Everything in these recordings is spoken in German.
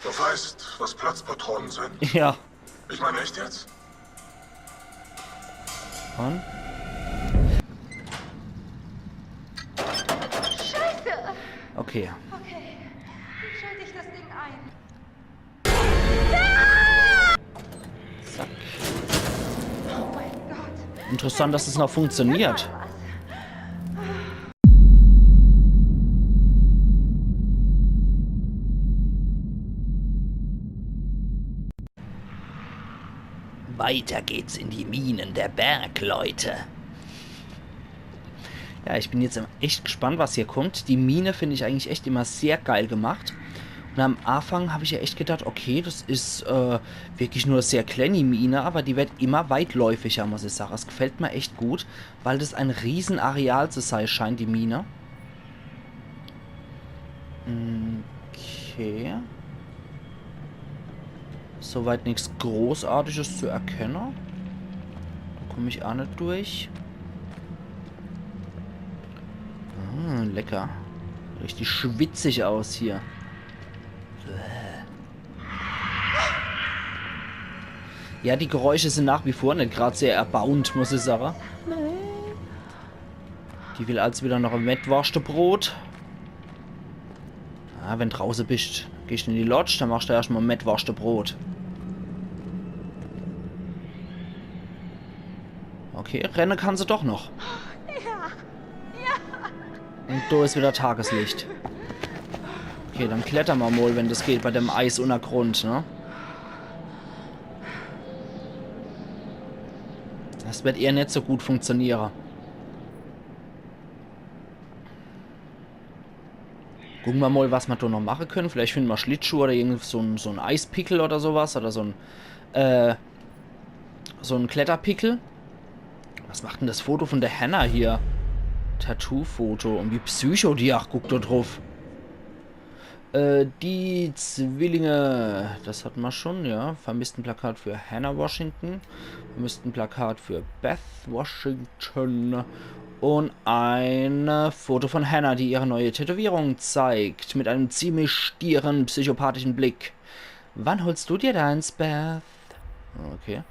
Du weißt, was Platzpatronen sind? Ja. Ich meine, echt jetzt? Und? Scheiße! Okay. Okay, wie schalte ich das Ding ein? Zack. Oh mein Gott. Interessant, dass es noch funktioniert. Weiter geht's in die Minen der Bergleute. Ja, ich bin jetzt echt gespannt, was hier kommt. Die Mine finde ich eigentlich echt immer sehr geil gemacht. Und am Anfang habe ich ja echt gedacht, okay, das ist wirklich nur eine sehr kleine Mine, aber die wird immer weitläufiger, muss ich sagen. Es gefällt mir echt gut, weil das ein Riesenareal zu sein scheint, die Mine. Okay. Soweit nichts Großartiges zu erkennen. Da komme ich auch nicht durch. Lecker. Richtig schwitzig aus hier. Ja, die Geräusche sind nach wie vor nicht gerade sehr erbauend, muss ich sagen. Die will als wieder noch ein Mettwurstebrot. Ah, wenn draußen bist, gehst du in die Lodge, dann machst du erstmal Mettwurstebrot. Okay, rennen kann sie doch noch. Und da ist wieder Tageslicht. Okay, dann klettern wir mal, wenn das geht, bei dem Eisuntergrund, ne? Das wird eher nicht so gut funktionieren. Gucken wir mal, was wir da noch machen können. Vielleicht finden wir Schlittschuhe oder irgend so ein Eispickel oder sowas. Oder so ein Kletterpickel. Was macht denn das Foto von der Hannah hier? Tattoo-Foto. Und wie Psycho die. Ach, guck da drauf. Die Zwillinge. Das hatten wir schon, ja. Vermisstenplakat für Hannah Washington. Vermisstenplakat für Beth Washington. Und ein Foto von Hannah, die ihre neue Tätowierung zeigt. Mit einem ziemlich stieren, psychopathischen Blick. Wann holst du dir deins, Beth? Okay.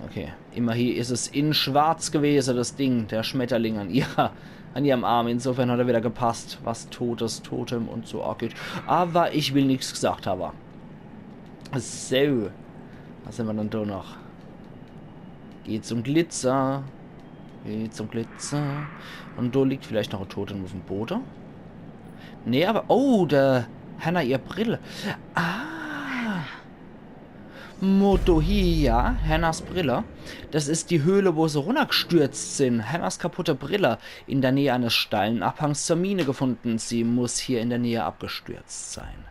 Okay. Immerhin ist es in schwarz gewesen, das Ding. Der Schmetterling an ihrem Arm. Insofern hat er wieder gepasst, was Totes, Totem und so angeht. Aber ich will nichts gesagt haben. So. Was haben wir dann da noch? Geht zum Glitzer. Geht zum Glitzer. Und da liegt vielleicht noch ein Totem auf dem Boden. Nee, aber... Oh, der Hannah, ihr Brille. Ah. Motohia, Hannahs Brille. Das ist die Höhle, wo sie runtergestürzt sind. Hannahs kaputte Brille. In der Nähe eines steilen Abhangs zur Mine gefunden. Sie muss hier in der Nähe abgestürzt sein.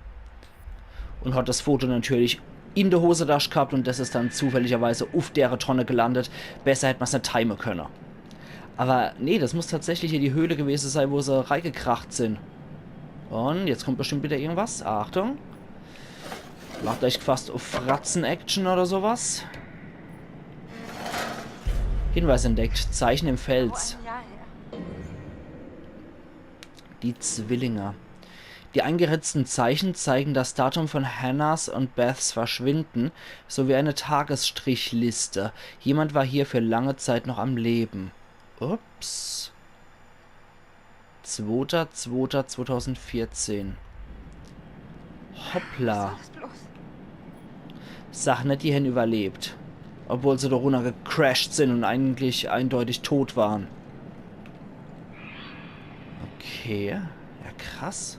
Und hat das Foto natürlich in der Hosentasche gehabt und das ist dann zufälligerweise auf der Tonne gelandet. Besser hätte man es nicht timen können. Aber nee, das muss tatsächlich hier die Höhle gewesen sein, wo sie reingekracht sind. Und jetzt kommt bestimmt wieder irgendwas. Achtung. Macht euch fast auf Fratzen-Action oder sowas. Hinweis entdeckt. Zeichen im Fels. Die Zwillinge. Die eingeritzten Zeichen zeigen das Datum von Hannahs und Beths Verschwinden sowie eine Tagesstrichliste. Jemand war hier für lange Zeit noch am Leben. Ups. 2.2.2014. Hoppla. Sag nicht, die hätten überlebt. Obwohl sie da runter gecrashed sind und eigentlich eindeutig tot waren. Okay. Ja, krass.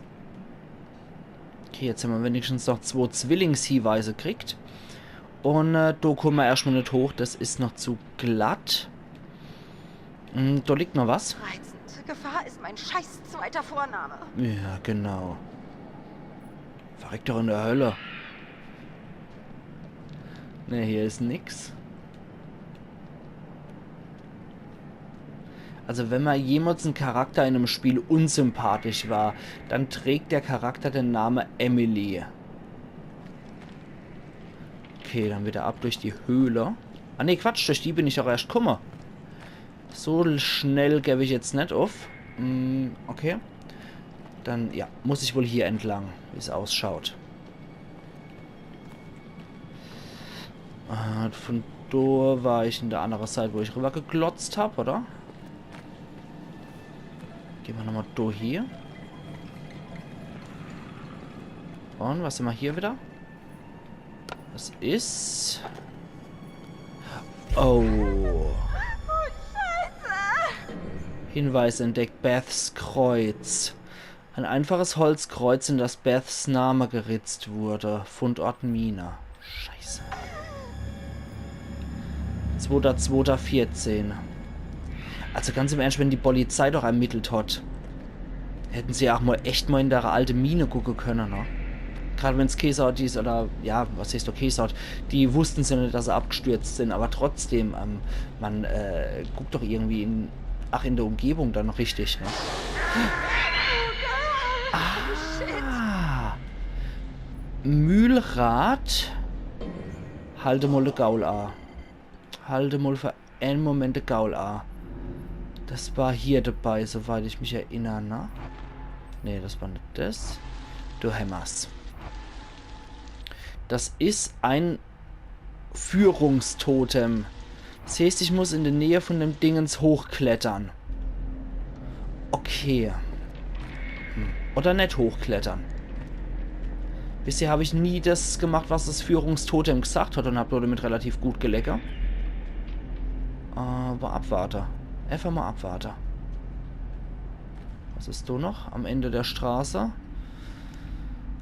Okay, jetzt haben wir wenigstens noch 2 Zwillingshinweise gekriegt. Und da kommen wir erstmal nicht hoch. Das ist noch zu glatt. Da liegt noch was. Reizend. Gefahr ist mein scheiß zweiter Vorname. Ja, genau. Verreckt doch in der Hölle. Ne, hier ist nix. Also wenn mal jemals ein Charakter in einem Spiel unsympathisch war, dann trägt der Charakter den Namen Emily. Okay, dann wieder ab durch die Höhle. Ah ne, Quatsch, durch die bin ich auch erst gekommen. So schnell gebe ich jetzt nicht auf. Okay. Dann, ja, muss ich wohl hier entlang. wie es ausschaut. Von da war ich in der anderen Seite, wo ich rüber geglotzt habe, oder? Gehen wir nochmal da hier. Und was haben wir hier wieder? Das ist... Oh. Hinweis entdeckt. Beths Kreuz. Ein einfaches Holzkreuz, in das Beths Name geritzt wurde. Fundort Mine. Scheiße. 2.2.14. Also ganz im Ernst, wenn die Polizei doch ermittelt hat, hätten sie ja auch mal echt mal in der alte Mine gucken können, ne? Gerade wenn es Käsehaut ist, oder, ja, was heißt doch Käsehaut, die wussten sie nicht, dass sie abgestürzt sind, aber trotzdem, man guckt doch irgendwie in der Umgebung dann noch richtig, ne? Ah! Mühlrad. Halte mal Gaul an. Halte mal für einen Moment Gaul an. Das war hier dabei, soweit ich mich erinnere, ne? Ne, das war nicht das. Du hämmerst. Das ist ein Führungstotem. Das heißt, ich muss in der Nähe von dem Dingens hochklettern. Okay. Oder nicht hochklettern. Bisher habe ich nie das gemacht, was das Führungstotem gesagt hat und habe damit relativ gut geleckert. Aber abwarte. Einfach mal abwarte. Was ist da noch? Am Ende der Straße.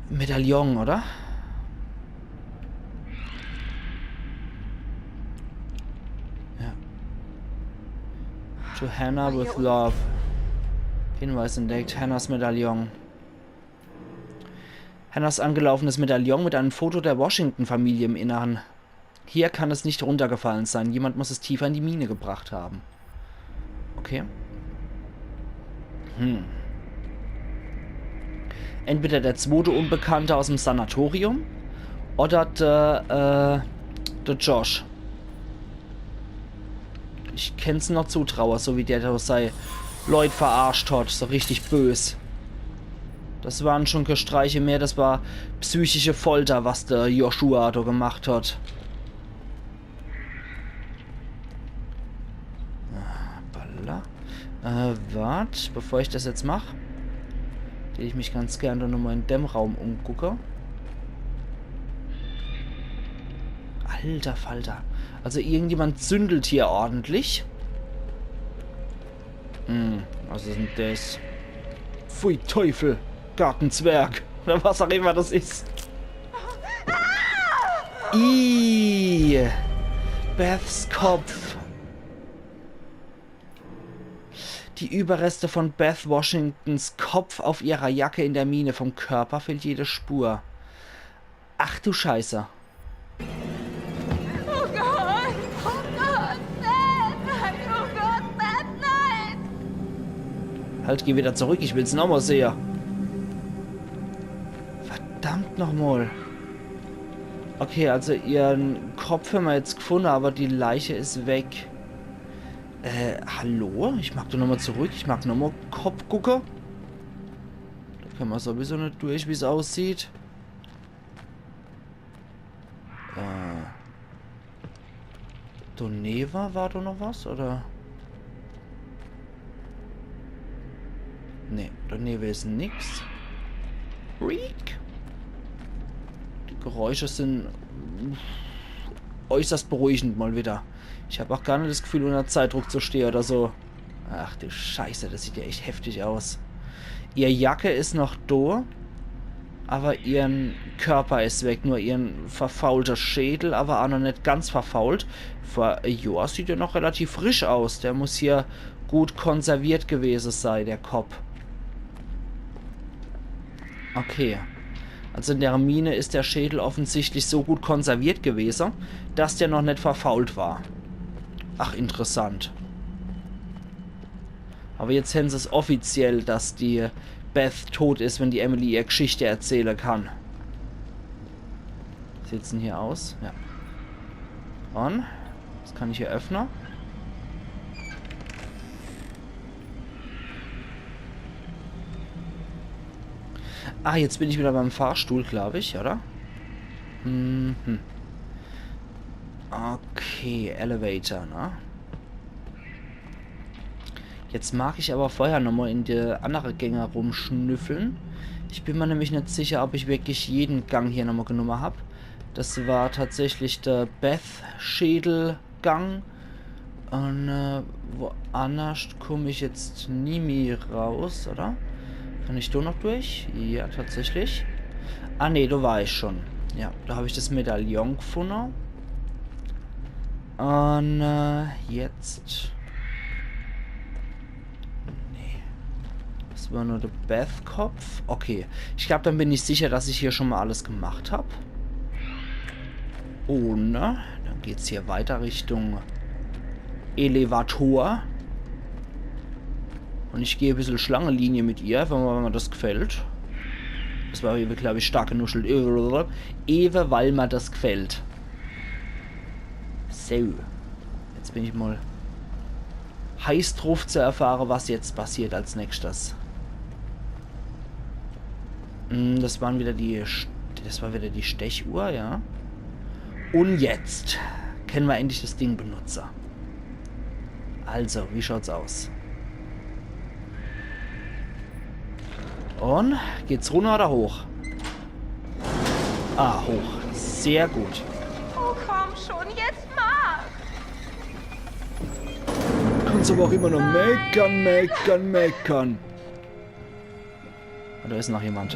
Medaillon, oder? Ja. To Hannah with love. Hinweis entdeckt. Hannahs Medaillon. Hannahs angelaufenes Medaillon mit einem Foto der Washington-Familie im Inneren. Hier kann es nicht runtergefallen sein. Jemand muss es tiefer in die Mine gebracht haben. Okay. Entweder der zweite Unbekannte aus dem Sanatorium oder der Josh. Ich kenn's noch zutrauer, so wie der sei Leute verarscht hat, so richtig bös. Das waren schon Gestreiche mehr, das war psychische Folter, was der Joshua da gemacht hat. Wart, bevor ich das jetzt mache, gehe ich mich ganz gerne nochmal in dem Raum umgucke. Alter Falter. Also irgendjemand zündelt hier ordentlich. Was ist denn das? Pfui Teufel, Gartenzwerg. Oder was auch immer das ist. Ih, Beths Kopf. Die Überreste von Beth Washingtons Kopf auf ihrer Jacke in der Mine. Vom Körper fehlt jede Spur. Ach du Scheiße. Oh Gott! Oh Gott! Nein! Oh Gott! Nein! Halt, geh wieder zurück. Ich will's nochmal sehen. Verdammt nochmal. Okay, also ihren Kopf haben wir jetzt gefunden, aber die Leiche ist weg. Hallo? Ich mag doch nochmal zurück. Ich mag nochmal Kopf gucken. Da kann man sowieso nicht durch, wie es aussieht. Doneva, war da noch was, oder? Ne, Doneva ist nix. Reek. Die Geräusche sind äußerst beruhigend mal wieder. Ich habe auch gar nicht das Gefühl, unter Zeitdruck zu stehen oder so. Ach du Scheiße, das sieht ja echt heftig aus. Ihr Jacke ist noch da, aber ihren Körper ist weg. Nur ihren verfaulter Schädel, aber auch noch nicht ganz verfault. Ja, sieht ja noch relativ frisch aus. Der muss hier gut konserviert gewesen sein, der Kopf. Okay. Also in der Mine ist der Schädel offensichtlich so gut konserviert gewesen, dass der noch nicht verfault war. Ach, interessant. Aber jetzt haben sie es offiziell, dass die Beth tot ist, wenn die Emily ihre Geschichte erzählen kann. Sieht's denn hier aus? Ja. Und? Das kann ich hier öffnen. Ah, jetzt bin ich wieder beim Fahrstuhl, glaube ich, oder? Mhm. Okay, Elevator, ne? Jetzt mag ich aber vorher nochmal in die andere Gänge rumschnüffeln. Ich bin mir nämlich nicht sicher, ob ich wirklich jeden Gang hier nochmal genommen habe. Das war tatsächlich der Beth-Schädel-Gang. Und woanders komme ich jetzt nie mehr raus, oder? Kann ich da noch durch? Ja, tatsächlich. Ah, ne, da war ich schon. Ja, da habe ich das Medaillon gefunden. Und jetzt... Nee. Das war nur der Beth-Kopf. Okay. Ich glaube, dann bin ich sicher, dass ich hier schon mal alles gemacht habe. Oh, ne? Dann geht es hier weiter Richtung Elevator. Und ich gehe ein bisschen Schlangenlinie mit ihr, wenn mir das gefällt. Das war, glaube ich, stark genuschelt. Ewe, weil mir das gefällt. So. Jetzt bin ich mal heiß drauf zu erfahren, was jetzt passiert als nächstes. Das war wieder die Stechuhr, ja. Und jetzt können wir endlich das Ding benutzen. Also, wie schaut's aus? Und geht's runter oder hoch? Ah, hoch. Sehr gut. Oh, komm schon, jetzt mach! Kannst aber auch immer noch meckern. Oh, da ist noch jemand.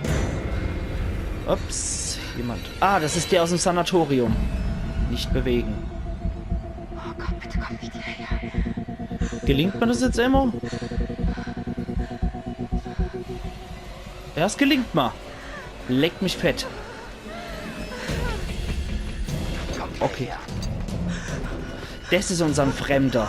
Ups, jemand. Ah, das ist der aus dem Sanatorium. Nicht bewegen. Oh Gott, bitte komm nicht hierher. Gelingt mir das jetzt immer? Ja, es gelingt mal. Leckt mich fett. Okay. Das ist unser Fremder.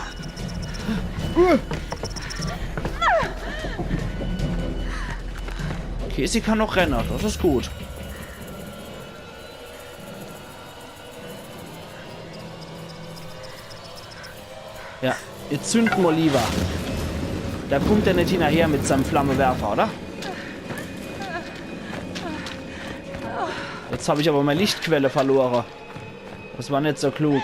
Okay, sie kann noch rennen. Das ist gut. Ja, jetzt zünden wir lieber. Da kommt er nicht hinterher mit seinem Flammenwerfer, oder? Jetzt habe ich aber meine Lichtquelle verloren. Das war nicht so klug.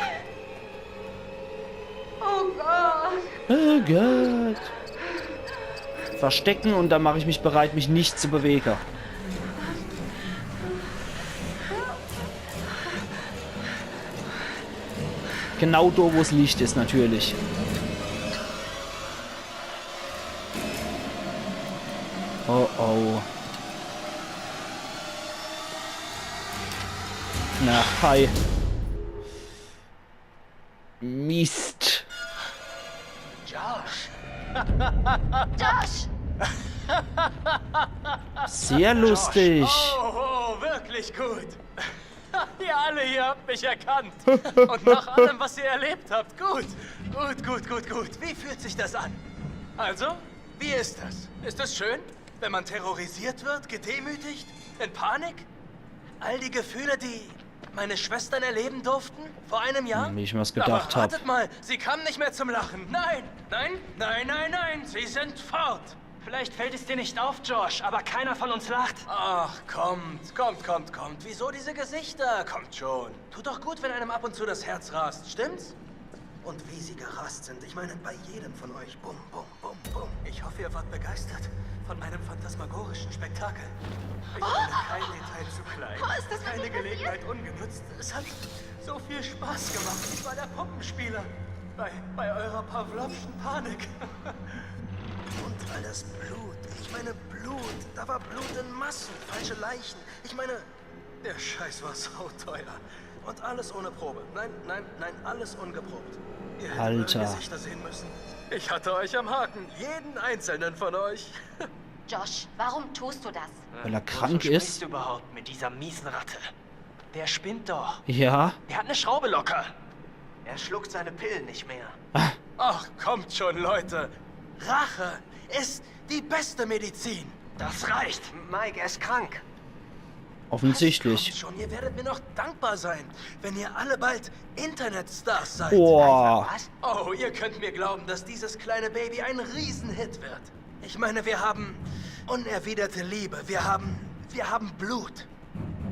Oh Gott. Oh Gott. Verstecken und dann mache ich mich bereit, mich nicht zu bewegen. Genau da, wo es Licht ist, natürlich. Oh oh. Na, hi. Mist. Josh! Josh! Sehr lustig. Oh, wirklich gut. Ihr alle hier habt mich erkannt. Und nach allem, was ihr erlebt habt, gut. Wie fühlt sich das an? Also, wie ist das? Ist es schön, wenn man terrorisiert wird, gedemütigt, in Panik? All die Gefühle, die meine Schwestern erleben durften vor einem Jahr? Wie ich mir's gedacht Aber habe. wartet mal, sie kamen nicht mehr zum Lachen. Nein, sie sind fort. Vielleicht fällt es dir nicht auf, Josh, aber keiner von uns lacht. Ach, kommt. Wieso diese Gesichter? Kommt schon. Tut doch gut, wenn einem ab und zu das Herz rast, stimmt's? Und wie sie gerast sind. Ich meine, bei jedem von euch. Bum, bum, bum, bum. Ich hoffe, ihr wart begeistert von meinem phantasmagorischen Spektakel. Ich meine, kein Detail zu klein. Oh, ist das Keine wirklich Gelegenheit ungenutzt. Es hat so viel Spaß gemacht. Ich war der Puppenspieler. Bei eurer Pavlovschen Panik. Und all das Blut. Ich meine, Blut. Da war Blut in Massen. Falsche Leichen. Ich meine, der Scheiß war sauteuer. Und alles ohne Probe. Nein, alles ungeprobt. Ihr hättet eure Alter. Gesichter sehen müssen. Ich hatte euch am Haken. Jeden einzelnen von euch. Josh, warum tust du das? Weil er Wovon krank sprichst ist? du überhaupt mit dieser miesen Ratte? Der spinnt doch. Ja. Der hat eine Schraube locker. Er schluckt seine Pillen nicht mehr. Ach, kommt schon, Leute. Rache ist die beste Medizin. Das reicht. Mike, er ist krank. Offensichtlich. Kommt schon, ihr werdet mir noch dankbar sein, wenn ihr alle bald Internetstars seid. Boah. Was? Oh, ihr könnt mir glauben, dass dieses kleine Baby ein Riesenhit wird. Ich meine, wir haben unerwiderte Liebe. Wir haben Wir haben Blut.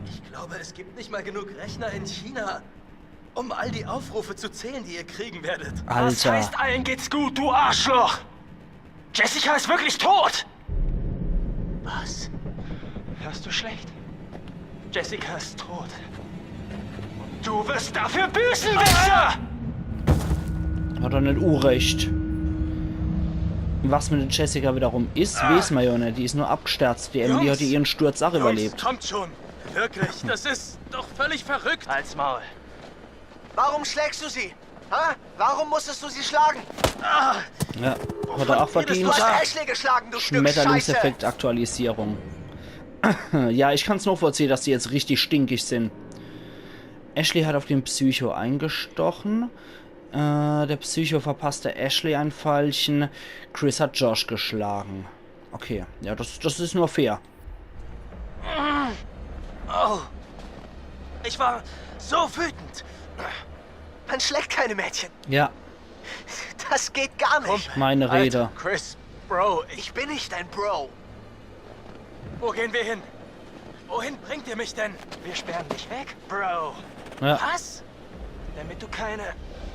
Ich glaube, es gibt nicht mal genug Rechner in China, um all die Aufrufe zu zählen, die ihr kriegen werdet. Was Alter. heißt, allen geht's gut, du Arschloch? Jessica ist wirklich tot! Was? Hörst du schlecht? Jessica ist tot. Und du wirst dafür büßen, Wichser! Hat er nicht Urrecht. Was mit der Jessica wiederum ist, wissen wir ja nicht. Die ist nur abgestürzt. Die Emily hat ihren Sturz auch überlebt. Kommt schon. Wirklich, das ist doch völlig verrückt. Halt's Maul. Warum schlägst du sie? Ha? Warum musstest du sie schlagen? Ja, hat er auch verdient. Du hast Ashley geschlagen, du Stück Scheiße! Schmetterlingseffekt-Aktualisierung. Ja, ich kann es noch vollziehen, dass die jetzt richtig stinkig sind. Ashley hat auf den Psycho eingestochen. Der Psycho verpasste Ashley ein Pfeilchen. Chris hat Josh geschlagen. Okay, ja, das ist nur fair. Oh. Ich war so wütend. Man schlägt keine Mädchen. Ja, Das geht gar nicht. meine Rede. Alter, Chris, Bro, Ich bin nicht dein Bro. wo gehen wir hin? Wohin bringt ihr mich denn? Wir sperren dich weg, Bro. Ja, Was? Damit du keine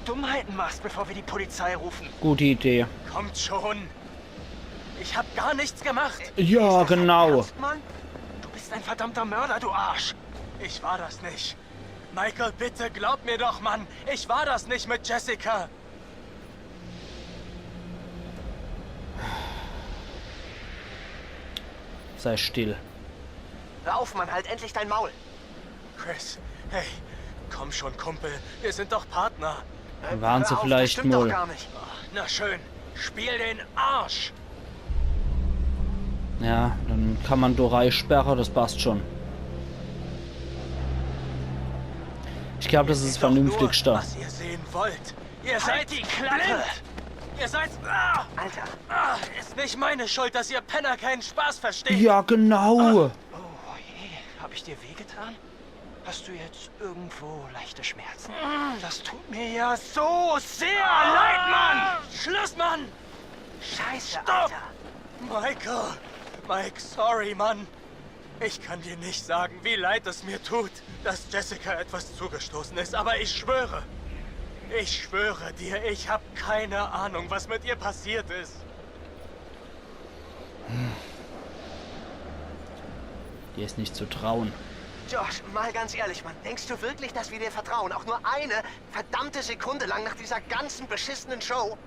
Dummheiten machst, bevor wir die Polizei rufen. gute Idee. Kommt schon. Ich hab gar nichts gemacht. Ja, Ist das dein genau. Ernst, Mann? Du bist ein verdammter Mörder, du Arsch. Ich war das nicht. Michael, bitte glaub mir doch, Mann. Ich war das nicht mit Jessica. Sei still. Hör auf, Mann, halt endlich dein Maul. Chris, hey, komm schon, Kumpel. Wir sind doch Partner. Waren sie Hör auf, vielleicht das stimmt doch wohl. gar nicht. Na schön, spiel den Arsch. Ja, dann kann man Dorei sperren, das passt schon. Ich glaube, das ist das Doch nur, Vernünftigste. was ihr sehen wollt. Ihr seid die blind. Klappe! Ihr seid... Alter. ist nicht meine Schuld, dass ihr Penner keinen Spaß versteht. Ja, genau. Oh je, hab ich dir wehgetan? Hast du jetzt irgendwo leichte Schmerzen? Das tut mir ja so sehr leid, Mann! Schluss, Mann! Scheiße, Stopp! Alter. Michael! Mike, sorry, Mann. Ich kann dir nicht sagen, wie leid es mir tut, dass Jessica etwas zugestoßen ist, aber ich schwöre dir, ich habe keine Ahnung, was mit ihr passiert ist. Dir ist nicht zu trauen. Josh, mal ganz ehrlich, Mann. Denkst du wirklich, dass wir dir vertrauen? Auch nur eine verdammte Sekunde lang nach dieser ganzen beschissenen Show?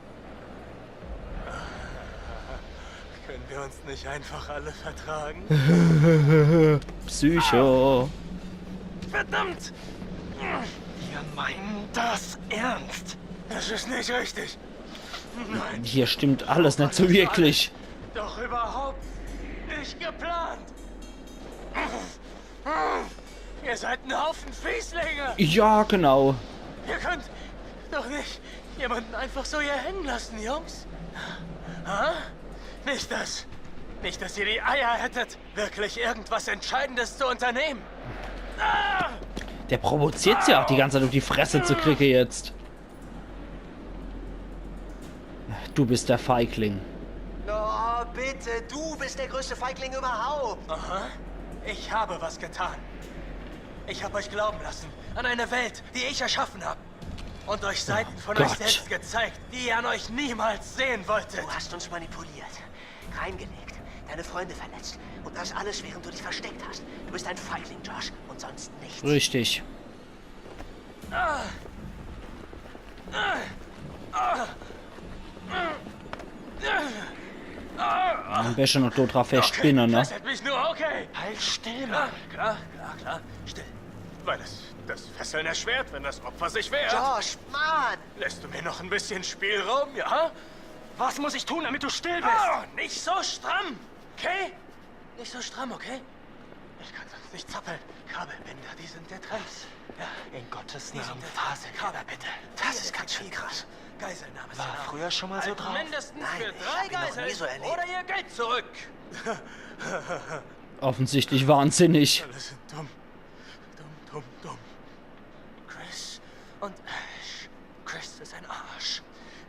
Können wir uns nicht einfach alle vertragen? Psycho. Verdammt! Wir meinen das ernst. Das ist nicht richtig. Nein, Hier stimmt alles nicht so wirklich. doch überhaupt nicht geplant. Ihr seid ein Haufen Fieslinge. Ja, genau. Ihr könnt doch nicht jemanden einfach so hier hängen lassen, Jungs. Ha? Nicht, dass ihr die Eier hättet, wirklich irgendwas Entscheidendes zu unternehmen. Ah! Der provoziert sie auch die ganze Zeit auf die Fresse zu kriegen jetzt. Du bist der Feigling. Oh, bitte, du bist der größte Feigling überhaupt. Aha. Ich habe was getan. Ich habe euch glauben lassen an eine Welt, die ich erschaffen habe. Und euch Seiten von euch Gott. selbst gezeigt, die ihr an euch niemals sehen wolltet. Du hast uns manipuliert, reingelegt, deine Freunde verletzt. Und das alles, während du dich versteckt hast. Du bist ein Feigling, Josh, und sonst nichts. Richtig. Am besten noch dort drauf festspinnen, ne? Das hätte mich nur okay. Halt still, Klar, Mann. klar. Still. Weil das Fesseln erschwert, wenn das Opfer sich wehrt. Josh, Mann! Lässt du mir noch ein bisschen Spielraum, ja? Was muss ich tun, damit du still bist? Oh, nicht so stramm, okay? Nicht so stramm, okay? Ich kann sonst nicht zappeln. Kabelbinder, die sind der Trend. Ja, In Gottes die Namen, sind der Trend. Kabel, bitte. Das ist ganz schön krass. Geiselnahme. War früher schon mal so Also drauf? mindestens Nein, für ich 3 hab ihn noch Geiseln nie so erlebt. oder ihr Geld zurück. Offensichtlich wahnsinnig. Alle sind dumm. Dumm. Chris und Ash. Chris ist ein Arsch.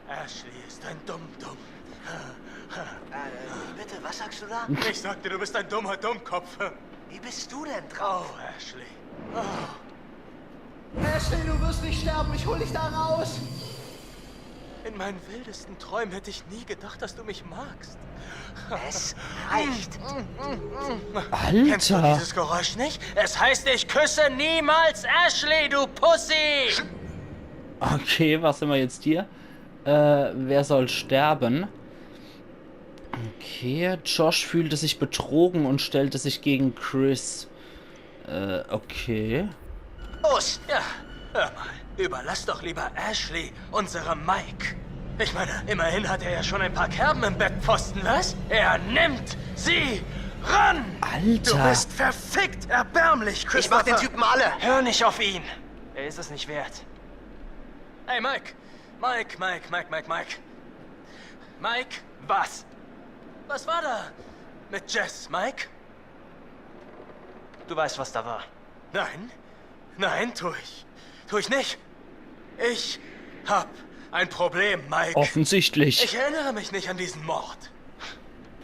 Ashley ist ein Dumm. Bitte, was sagst du da? Ich sagte, du bist ein dummer Dummkopf. Wie bist du denn drauf? Oh, Ashley. Ashley, du wirst nicht sterben. Ich hol dich da raus. In meinen wildesten Träumen hätte ich nie gedacht, dass du mich magst. Es reicht. Kennst du Alter! dieses Geräusch nicht? Es heißt, ich küsse niemals Ashley, du Pussy! Okay, was sind wir jetzt hier? Wer soll sterben? Okay, Josh fühlte sich betrogen und stellte sich gegen Chris. Okay. Los! Ja, hör mal. Überlass doch lieber Ashley unserem Mike. Ich meine, immerhin hat er ja schon ein paar Kerben im Bettpfosten, was? Er nimmt sie ran! Du Alter! bist verfickt erbärmlich, Ich mach den Christopher. Typen alle. Hör nicht auf ihn. Er ist es nicht wert. Hey, Mike. Mike. Mike, was? Was war da? Mit Jess, Mike? Du weißt, was da war. Nein, tu ich nicht. Ich hab ein Problem, Mike. Offensichtlich. Ich erinnere mich nicht an diesen Mord.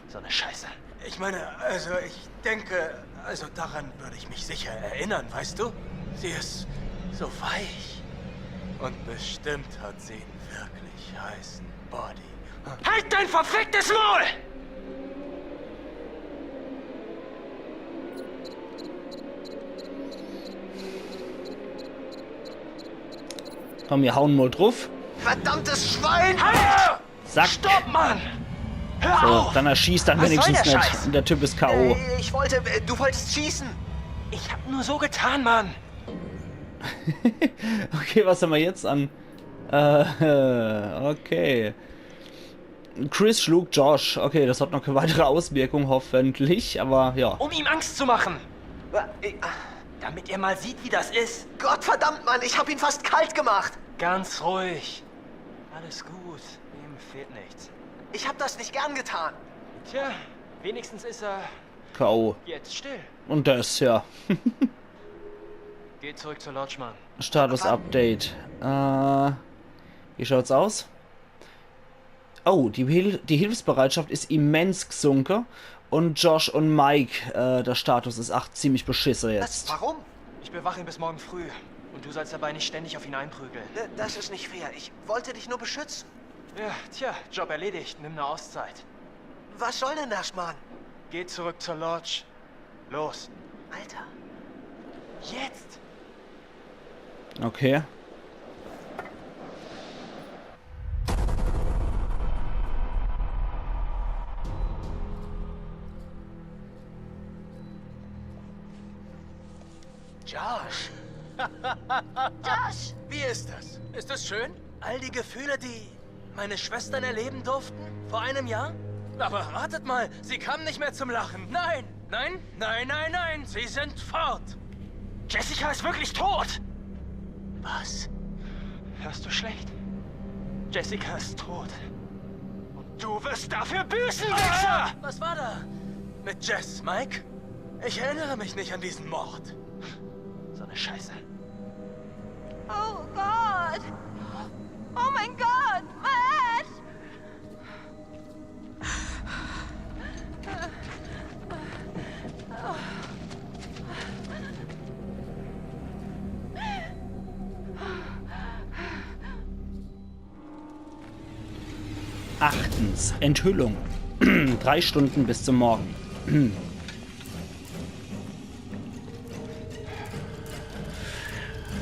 So eine Scheiße. Ich meine, also ich denke, also daran würde ich mich sicher erinnern, weißt du? Sie ist so weich. Und bestimmt hat sie einen wirklich heißen Body. Halt dein verficktes Maul! Komm, wir hauen mal drauf. Verdammtes Schwein! Zack. Stopp, Mann! Hör So, auf! dann erschießt dann Was soll wenigstens der nicht. Scheiß? Und der Typ ist K.O. Ich wollte... Du wolltest schießen. Ich hab nur so getan, Mann. Okay, was haben wir jetzt an? Okay. Chris schlug Josh. Okay, das hat noch keine weitere Auswirkung, hoffentlich. Aber ja. Um ihm Angst zu machen. Damit er mal sieht, wie das ist. Gottverdammt, Mann, ich hab ihn fast kalt gemacht. Ganz ruhig. Alles gut. Ihm fehlt nichts. Ich hab das nicht gern getan. Tja, wenigstens ist er K.O. jetzt still. Und das, ja. Geh zurück zur Lodge, Mann. Status-Update. Wie schaut's aus? Oh, die Hilfsbereitschaft ist immens gesunken. Und Josh und Mike, der Status ist ziemlich beschissen jetzt. Warum? Ich bewache ihn bis morgen früh. Und du sollst dabei nicht ständig auf ihn einprügeln. Das ist nicht fair. Ich wollte dich nur beschützen. Ja, tja, Job erledigt. Nimm eine Auszeit. Was soll denn das, Mann? Geh zurück zur Lodge. Los. Alter. Jetzt! Okay. Josh! Josh! Wie ist das? Ist das schön? All die Gefühle, die meine Schwestern erleben durften? Vor einem Jahr? Aber ratet mal, sie kamen nicht mehr zum Lachen. Nein! Sie sind fort! Jessica ist wirklich tot. Was? Hörst du schlecht? Jessica ist tot. Und du wirst dafür büßen, Wichser! Was war da? Mit Jess, Mike? Ich erinnere mich nicht an diesen Mord. So eine Scheiße. Oh Gott! Oh mein Gott! Matt! Achtens, Enthüllung. 3 Stunden bis zum Morgen.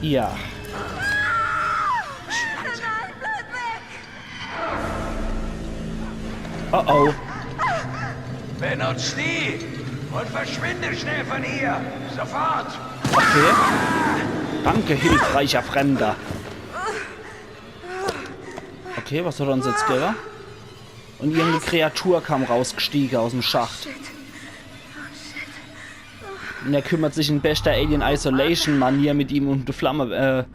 Ja. Nein, bleib weg! Oh oh. Benutzt die und verschwinde schnell von hier. Sofort. Okay. Danke, hilfreicher Fremder. Okay, was soll uns jetzt geben? Und irgendeine Kreatur kam rausgestiegen aus dem Schacht. Und er kümmert sich in bester Alien Isolation Manier mit ihm um die Flamme,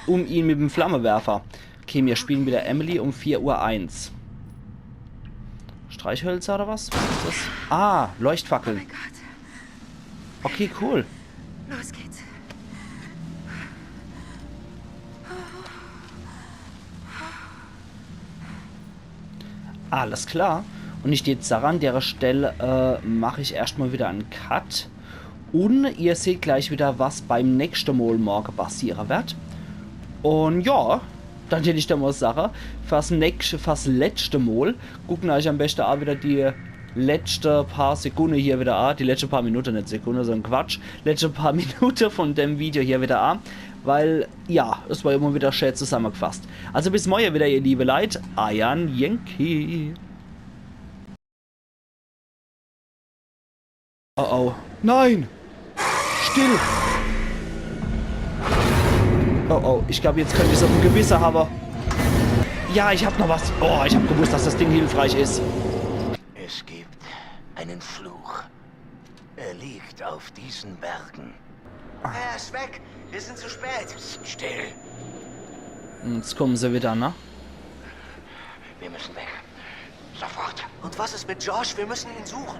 um ihn mit dem Flammewerfer. Okay, wir spielen wieder Emily um 4:01 Uhr. Streichhölzer oder was? Was ist das? Ah, Leuchtfackeln. Oh mein Gott. Okay, cool. Los geht's. Alles klar. Und ich jetzt daran, an der Stelle mache ich erstmal wieder einen Cut. Und ihr seht gleich wieder, was beim nächsten Mal morgen passieren wird. Und ja, dann hätte ich da mal sagen, fürs letzte Mal gucken euch am besten auch wieder die letzte paar Sekunden hier wieder an. Die letzte paar Minuten, nicht Sekunden, sondern Quatsch. Letzte paar Minuten von dem Video hier wieder an. Weil, ja, es war immer wieder schön zusammengefasst. Also bis morgen wieder, ihr liebe Leute. Ayan Yankee. Oh oh. Nein! Still! Oh oh, ich glaube, jetzt könnte ich es auf dem Gewissen haben. Ja, ich habe noch was. Oh, ich habe gewusst, dass das Ding hilfreich ist. Es gibt einen Fluch. Er liegt auf diesen Bergen. Er ist weg. Wir sind zu spät. Still. Jetzt kommen sie wieder, ne? Wir müssen weg. Sofort. Und was ist mit Josh? Wir müssen ihn suchen.